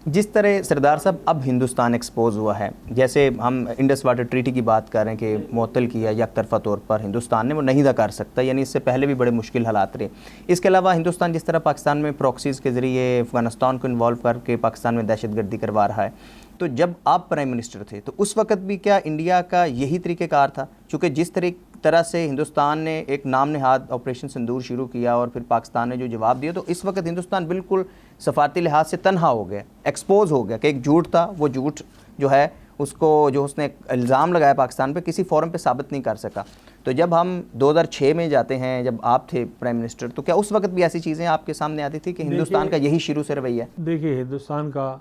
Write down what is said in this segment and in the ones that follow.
जिस तरह सरदार साहब अब हिंदुस्तान एक्सपोज हुआ है, जैसे हम इंडस वाटर ट्रीटी की बात कर रहे हैं कि मुअत्तल किया एक तरफ़ा तौर पर हिंदुस्तान ने, वो नहीं था कर सकता, यानी इससे पहले भी बड़े मुश्किल हालात रहे। इसके अलावा हिंदुस्तान जिस तरह पाकिस्तान में प्रॉक्सीज़ के ज़रिए अफ़गानिस्तान को इन्वॉल्व करके पाकिस्तान में दहशतगर्दी करवा रहा है, तो जब आप प्राइम मिनिस्टर थे तो उस वक्त भी क्या इंडिया का यही तरीक़ेकार था? चूँकि जिस तरह से हिंदुस्तान ने एक नाम नहाद ऑपरेशन सिंदूर शुरू किया और फिर पाकिस्तान ने जो जवाब दिया, तो इस वक्त हिंदुस्तान बिल्कुल सफारती लिहाज से तनहा हो गया, एक्सपोज हो गया कि एक झूठ था, वो झूठ जो है उसको जो उसने इल्ज़ाम लगाया पाकिस्तान पे किसी फोरम पे साबित नहीं कर सका। तो जब हम 2006 में जाते हैं, जब आप थे प्राइम मिनिस्टर, तो क्या उस वक्त भी ऐसी चीज़ें आपके सामने आती थी कि हिंदुस्तान का यही शुरू से रवैया है? देखिए, हिंदुस्तान का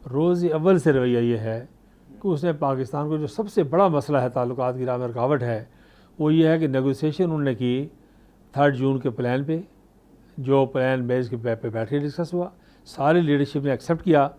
रोज़ अव्वल से रवैया ये है कि उसने पाकिस्तान को जो सबसे बड़ा मसला है, ताल्लुकात की राह में रुकावट है, वो ये है कि नेगोशिएशन उन्होंने की 3 जून के प्लान पे, जो प्लान बेस के पे बैठ के डिस्कस हुआ, सारी लीडरशिप ने एक्सेप्ट किया,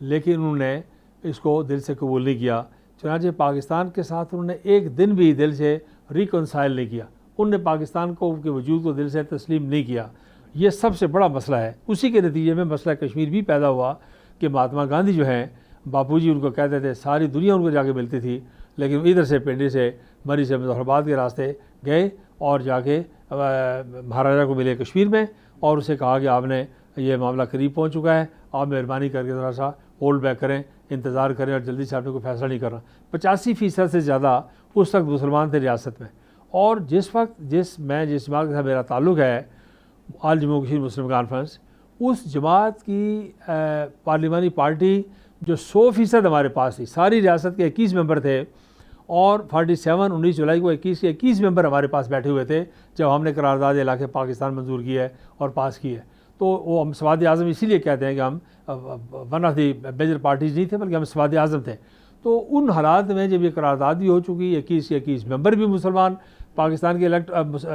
लेकिन उन्होंने इसको दिल से कबूल नहीं किया। चुनांचे पाकिस्तान के साथ उन्होंने एक दिन भी दिल से रिकनसाइल नहीं किया, उन्होंने पाकिस्तान को के वजूद को दिल से तस्लीम नहीं किया। ये सबसे बड़ा मसला है। उसी के नतीजे में मसला कश्मीर भी पैदा हुआ कि महात्मा गांधी जो हैं, बापूजी उनको कहते थे, सारी दुनिया उनको जाके मिलती थी, लेकिन इधर से पिंडी से मरी से मुजफ्फराबाद के रास्ते गए और जाके महाराजा को मिले कश्मीर में और उसे कहा कि आपने ये मामला करीब पहुंच चुका है, आप मेहरबानी करके थोड़ा सा होल्ड बैक करें, इंतज़ार करें और जल्दी से आपने कोई फैसला नहीं करना। 85% से ज़्यादा उस वक्त मुसलमान थे रियासत में, और जिस जमात के साथ मेरा ताल्लुक़ है, आल जम्मू कश्मीर मुस्लिम कॉन्फ्रेंस, उस जमात की पार्लिमानी पार्टी जो 100% हमारे पास थी, सारी रियासत के 21 मेंबर थे और 19 जुलाई को 21 के 21 मेंबर हमारे पास बैठे हुए थे जब हमने करारदाद इलाके पाकिस्तान मंजूर की है और पास की है। तो वो हम सवाद आज़म इसीलिए कहते हैं कि हम one of the major parties नहीं थे, बल्कि हम सवाद आज़म थे। तो उन हालात में जब ये करारदाद भी हो चुकी, 21 के 21 मेंबर भी मुसलमान पाकिस्तान के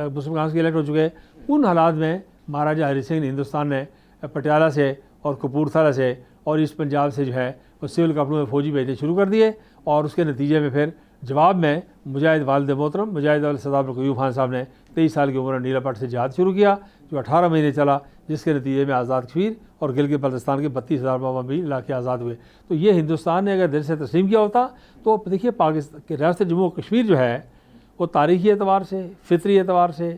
मुसलमान के इलेक्ट हो चुके, उन हालात में महाराजा हरि सिंह ने, हिंदुस्तान ने पटियाला से और कपूरथला से और ईस्ट पंजाब से जो है वो सिविल कपड़ों में फ़ौजी भेजने शुरू कर दिए, और उसके नतीजे में फिर जवाब में मुजाहिद वालिद मोहतरम मुजाहिद सरदार क़यूम खान साहब ने 23 साल की उम्र में नीलापट से जिहाद शुरू किया, जो 18 महीने चला, जिसके नतीजे में आज़ाद कश्मीर और गिलगित बल्तिस्तान के 32,000 मवामी इलाके आज़ाद हुए। तो ये हिंदुस्तान ने अगर दिल से तस्लीम किया होता, तो देखिए पाकिस्तान की रियासत जम्मू कश्मीर जो है वो तारीख़ी एतबार से, फ़ितरी एतबार से,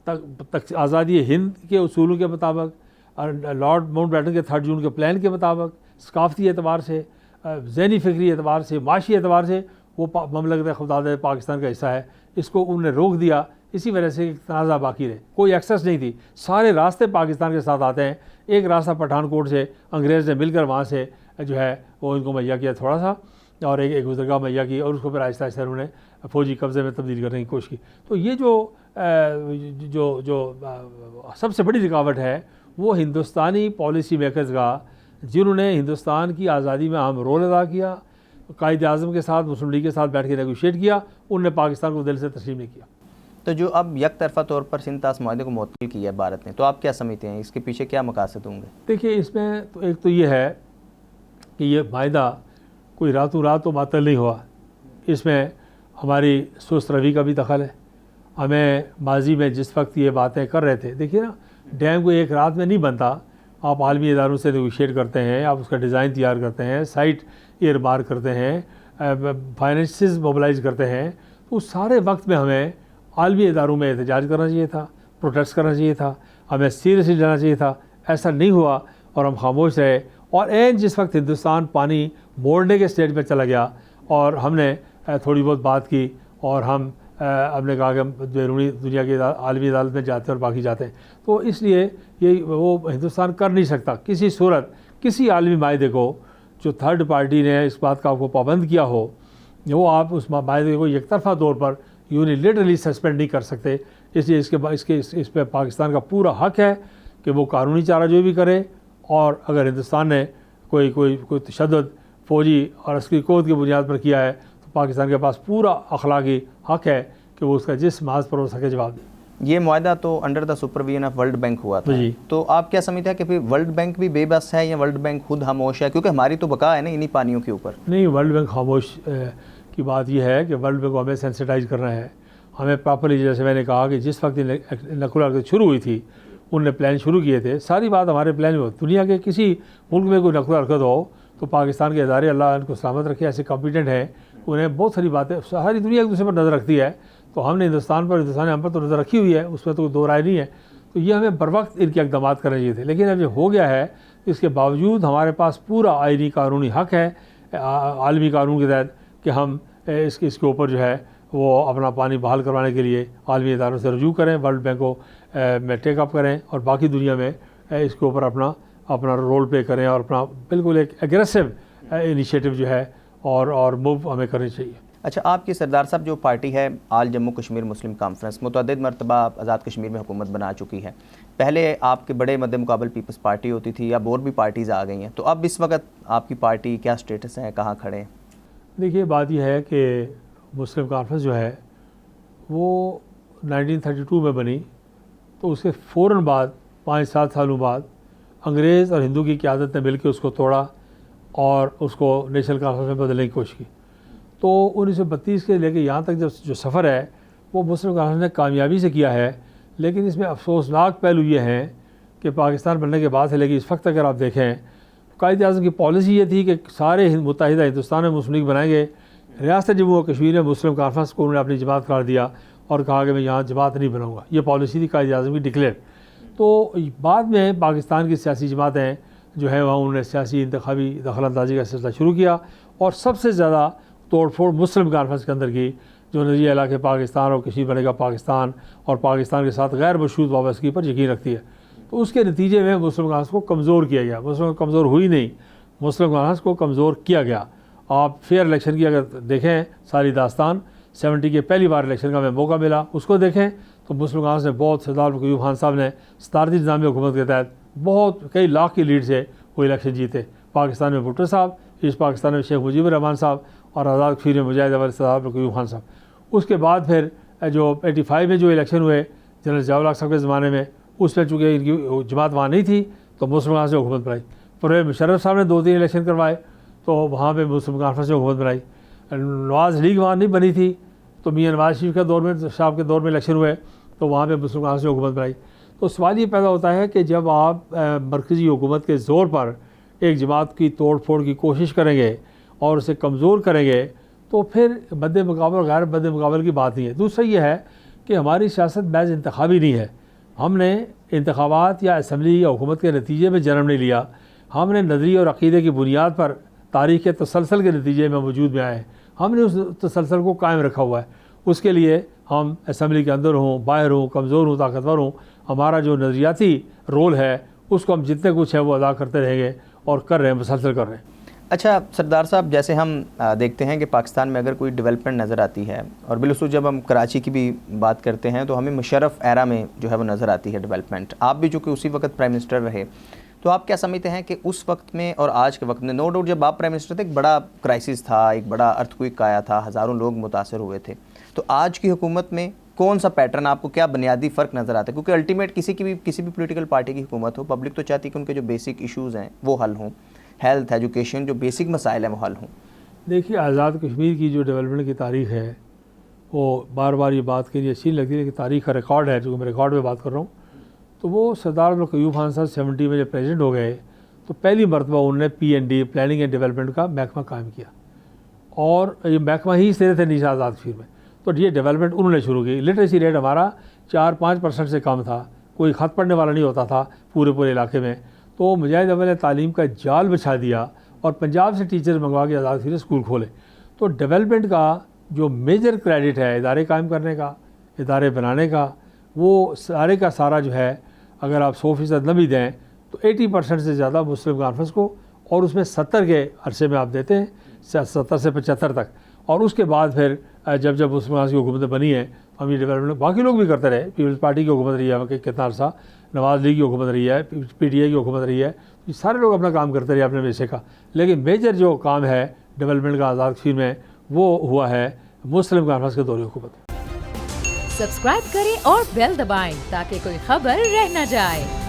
आज़ादी हिंद के उसूलों के मुताबिक, लॉर्ड माउंटबेटन के 3 जून के प्लान के मुताबिक, सकाफ़ती एतबार से, ज़हनी फ़िक्री एतबार से, माशी एतबार से वो ममलकत खुदाद पाकिस्तान का हिस्सा है। इसको उन्होंने रोक दिया, इसी वजह से तनाज़ा बाकी रहे, कोई एक्सेस नहीं थी, सारे रास्ते पाकिस्तान के साथ आते हैं। एक रास्ता पठानकोट से अंग्रेज़ ने मिलकर वहाँ से जो है वो इनको मुहैया किया थोड़ा सा, और एक गुज़रगाह मुहैया की, और उसको फिर आहिस्ता आहिस्ता उन्होंने फ़ौजी कब्ज़े में तब्दील करने की कोशिश की। तो ये जो सबसे बड़ी रुकावट है वो हिंदुस्तानी पॉलिसी मेकर्स का, जिन्होंने हिंदुस्तान की आज़ादी में अहम रोल अदा किया, कायद आज़म के साथ, मुस्लिम लीग के साथ बैठ के नेगोशिएट किया, उन्होंने पाकिस्तान को दिल से तस्लीम नहीं किया। तो जो अब एक तरफ़ा तौर पर सिंध ताश माहदे को मुअत्तल किया है भारत ने, तो आप क्या समझते हैं इसके पीछे क्या मकासद होंगे? देखिए, इसमें तो एक तो ये है कि ये माहदा कोई रातों रात तो मुअत्तल नहीं हुआ, इसमें हमारी सुस्त रवि का भी दखल है। हमें माजी में जिस वक्त ये बातें कर रहे थे, देखिए ना, डैम को एक रात में नहीं बनता, आप आलमी इदारों से नेगोशिएट करते हैं, आप उसका डिज़ाइन तैयार करते हैं, साइट एयर मार करते हैं, फाइनेंसेस मोबिलाइज करते हैं। तो उस सारे वक्त में हमें आलमी इदारों में एहतजाज करना चाहिए था, प्रोटेस्ट करना चाहिए था, हमें सीरियसली लेना चाहिए था। ऐसा नहीं हुआ और हम खामोश रहे, और एन जिस वक्त हिंदुस्तान पानी मोड़ने के स्टेज पर चला गया और हमने थोड़ी बहुत बात की और हमने कहा कि हम बैरूनी दुनिया की आलमी अदालत में जाते हैं और बाकी जाते हैं, तो इसलिए ये वो हिंदुस्तान कर नहीं सकता किसी सूरत किसी आलमी माहदे को जो थर्ड पार्टी ने इस बात का आपको पाबंद किया हो, वो आप उस माहदे को एक तरफा तौर पर यूनिलेटरली सस्पेंड नहीं कर सकते। इसलिए इस पर पाकिस्तान का पूरा हक है कि वो कानूनी चारा जो भी करे, और अगर हिंदुस्तान ने कोई तशद्दुद फ़ौजी और अस्करी कोद की बुनियाद पर किया है, तो पाकिस्तान के पास पूरा अखलाकी हक है कि वो उसका जिस माज पर हो सके जवाब दे। ये मुआहदा तो under the supervision of world bank हुआ था, तो आप क्या समझते हैं कि फिर वर्ल्ड बैंक भी बेबस है या वर्ल्ड बैंक खुद खामोश है? क्योंकि हमारी तो बका है ना इन्हीं पानियों के ऊपर। नहीं, वर्ल्ड बैंक खामोश की बात यह है कि वर्ल्ड बैंक को हमें सेंसिटाइज करना है, हमें प्रॉपर्ली, जैसे मैंने कहा कि जिस वक्त नकुल हरकत शुरू हुई थी उनने प्लान शुरू किए थे। सारी बात हमारे प्लान में हो। दुनिया के किसी मुल्क में कोई नकल हरकत हो तो पाकिस्तान के इदारे, अल्लाह इनको सलामत रखे, ऐसे कॉम्पिटेंट हैं, उन्हें बहुत सारी बातें, सारी दुनिया एक दूसरे पर नज़र रखती है। तो हमने हिंदुस्तान पर, हिंदुस्तान ने हम पर तो नज़र रखी हुई है, उसमें तो कोई दो राय नहीं है। तो ये हमें बर वक्त इनके इक़दाम करने चाहिए थे। लेकिन अब ये हो गया है, इसके बावजूद हमारे पास पूरा आईनी कानूनी हक़ है आलमी कानून के तहत कि हम इसके ऊपर जो है वो अपना पानी बहाल करवाने के लिए आलमी इदारों से रजू करें, वर्ल्ड बैंक को में टेकअप करें और बाकी दुनिया में इसके ऊपर अपना रोल प्ले करें और अपना बिल्कुल एक एग्रेसिव इनिशिएटिव जो है और मूव हमें करनी चाहिए। अच्छा, आपकी सरदार साहब जो पार्टी है आल जम्मू कश्मीर मुस्लिम कॉन्फ्रेंस मुतअद्दिद मरतबा आज़ाद कश्मीर में हुकूमत बना चुकी है। पहले आपके बड़े मद्दे मुकाबल पीपल्स पार्टी होती थी, अब और भी पार्टीज़ आ गई हैं, तो अब इस वक्त आपकी पार्टी क्या स्टेटस है, कहाँ खड़े हैं? देखिए, बात यह है कि मुस्लिम कॉन्फ्रेंस जो है वो 1932 में बनी, तो उसके फ़ौरन बाद 5-7 सालों बाद अंग्रेज़ और हिंदू की क़यादत ने मिलकर उसको तोड़ा और उसको नेशनल कॉन्फ्रेंस में बदलने की कोशिश की। तो 1932 के लेके यहाँ तक जो सफ़र है वो मुस्लिम कॉन्फ्रेंस ने कामयाबी से किया है। लेकिन इसमें अफसोसनाक पहलू ये हैं कि पाकिस्तान बनने के बाद से लेकर इस वक्त अगर आप देखें, कायद-ए-आज़म की पॉलिसी ये थी कि सारे मुत्तहिदा हिंदुस्तान में मुस्लिम लीग बनाएंगे। रियासत जम्मू और कश्मीर में मुस्लिम कॉन्फ्रेंस को उन्होंने अपनी जमात करार दिया और कहा कि मैं यहाँ जमात नहीं बनाऊँगा। ये पॉलिसी थी कायद-ए-आज़म की डिक्लेयर। तो बाद में पाकिस्तान की सियासी जमातें जो है वहाँ उन्होंने सियासी इंतखाबी दखल-अंदाज़ी का सिलसिला शुरू किया और सबसे ज़्यादा तोड़-फोड़ मुस्लिम कॉन्फ्रेंस के अंदर की, जो नज़रिया इलाके पाकिस्तान और कश्मीर बनेगा पाकिस्तान और पाकिस्तान के साथ गैर मशरूत वाबस्तगी पर यकीन रखती है। तो उसके नतीजे में मुस्लिम कॉन्फ्रेंस को कमज़ोर किया गया। मुस्लिम कमज़ोर हुई नहीं, मुस्लिम कॉन्फ्रेंस को कमज़ोर किया गया। आप फेयर इलेक्शन की अगर देखें सारी दास्तान, 70 के पहली बार इलेक्शन का हमें मौका मिला, उसको देखें तो मुस्लिम कॉन्फ्रेंस ने बहुत, सरदार अयूब खान साहब ने सदारती निज़ामी हुकूमत के तहत बहुत कई लाख की लीड से वो इलेक्शन जीते। पाकिस्तान में भुट्टो साहब, ईस्ट पाकिस्तान में शेख मुजीबुर रहमान साहब और आज़ाद कश्मीर में मुजाहिद अव्वल सरदार अयूब खान साहब। उसके बाद फिर जो 85 में जो इलेक्शन हुए जनरल ज़िया-उल-हक साहब के ज़माने में, उसमें चूँकि इनकी जमात वहाँ नहीं थी तो मुस्लिम कॉन्फ्रेंस ने हुकूमत बनाई। परवेज़ मुशर्रफ साहब ने 2-3 इलेक्शन करवाए तो वहाँ पे मुस्लिम कॉन्फ्रेंस ने हुकूमत बनाई। नवाज़ लीग वहाँ नहीं बनी थी तो मियाँ नवाज़ शरीफ के दौर में, साहब के दौर में इलेक्शन हुए तो वहाँ पे मुस्लिम कॉन्फ्रेंस ने हुकूमत बनाई। तो सवाल ये पैदा होता है कि जब आप मरकज़ी हुकूमत के ज़ोर पर एक जमात की तोड़ फोड़ की कोशिश करेंगे और उसे कमज़ोर करेंगे तो फिर मद्दे मुकाबल और गैर मद्दे मुकाबल की बात नहीं है। दूसरा ये है कि हमारी सियासत महज़ इंतखाबी नहीं है। हमने इंतखाबात या असम्बली या हुकूमत के नतीजे में जन्म नहीं लिया। हमने नज़रिए और अक़ीदे की बुनियाद पर तारीख़ के तसलसल के नतीजे में वजूद में आए। हमने उस तसलसल को कायम रखा हुआ है। उसके लिए हम असम्बली के अंदर हों, बाहर हों, कमज़ोर हों, ताकतवर हों, हमारा जो नज़रियाती रोल है उसको हम जितने कुछ है वो अदा करते रहेंगे और कर रहे हैं, मुसलसल कर रहे हैं। अच्छा सरदार साहब, जैसे हम देखते हैं कि पाकिस्तान में अगर कोई डेवलपमेंट नज़र आती है और बिलखुसूस जब हम कराची की भी बात करते हैं तो हमें मुशर्रफ एरा में जो है वो नज़र आती है डेवलपमेंट। आप भी चूँकि उसी वक्त प्राइम मिनिस्टर रहे, तो आप क्या समझते हैं कि उस वक्त में और आज के वक्त में, नो डाउट जब आप प्राइम मिनिस्टर थे एक बड़ा क्राइसिस था, एक बड़ा अर्थक्वेक आया था, हज़ारों लोग मुतासर हुए थे, तो आज की हुकूमत में कौन सा पैटर्न, आपको क्या बुनियादी फ़र्क नज़र आता है? क्योंकि अल्टीमेट किसी भी पोलिटिकल पार्टी की हुकूमत हो, पब्लिक तो चाहती है कि उनके जो बेसिक इशूज़ हैं वो हल हों, हेल्थ, एजुकेशन, जो बेसिक मसाइल हैं वो हल हों। देखिए, आज़ाद कश्मीर की जो डेवलपमेंट की तारीख़ है वो बार बार ये बात कही अच्छी नहीं लगती है कि तारीख़ का रिकॉर्ड है, जो मैं रिकॉर्ड में बात कर रहा हूँ, तो वो सरदार अयूब खान साहब 70 में जब प्रेसिडेंट हो गए तो पहली मरतबा उन्होंने PND, प्लानिंग एंड डेवलपमेंट का महकमा कायम किया और ये महकमा ही सिरे थे नीचे आज़ाद कश्मीर में। तो ये डेवलपमेंट उन्होंने शुरू की। लिटरेसी रेट हमारा 4-5% से कम था, कोई ख़त पढ़ने वाला नहीं होता था पूरे इलाके में। तो मुजाहिद अव्वल ने तालीम का जाल बिछा दिया और पंजाब से टीचर्स मंगवा के आज़ाद कश्मीर स्कूल खोले। तो डेवलपमेंट का जो मेजर क्रेडिट है इदारे कायम करने का, इदारे बनाने का, वो सारे का सारा जो है अगर आप 100% न भी दें तो 80% से ज़्यादा मुस्लिम कॉन्फ्रेंस को, और उसमें 70 के अरसे में आप देते हैं 70 से 75 तक। और उसके बाद फिर जब मुस्लिम कॉन्फ्रेंस की हुकूमत बनी है हम ये डेवलपमेंट बाकी लोग भी करते रहे। पीपल्स पार्टी की हुकूमत रही है कितना अरसा, नवाज़ लीग की हुकूमत रही है, PTI की हुकूमत रही है, ये सारे लोग अपना काम करते रहे अपने पैसे का। लेकिन मेजर जो काम है डेवलपमेंट का आज़ाद कश्मीर में वो हुआ है मुस्लिम कॉन्फ्रेंस के दौरे हुकूमत। सब्सक्राइब करें और बेल दबाएं ताकि कोई खबर रह न जाए।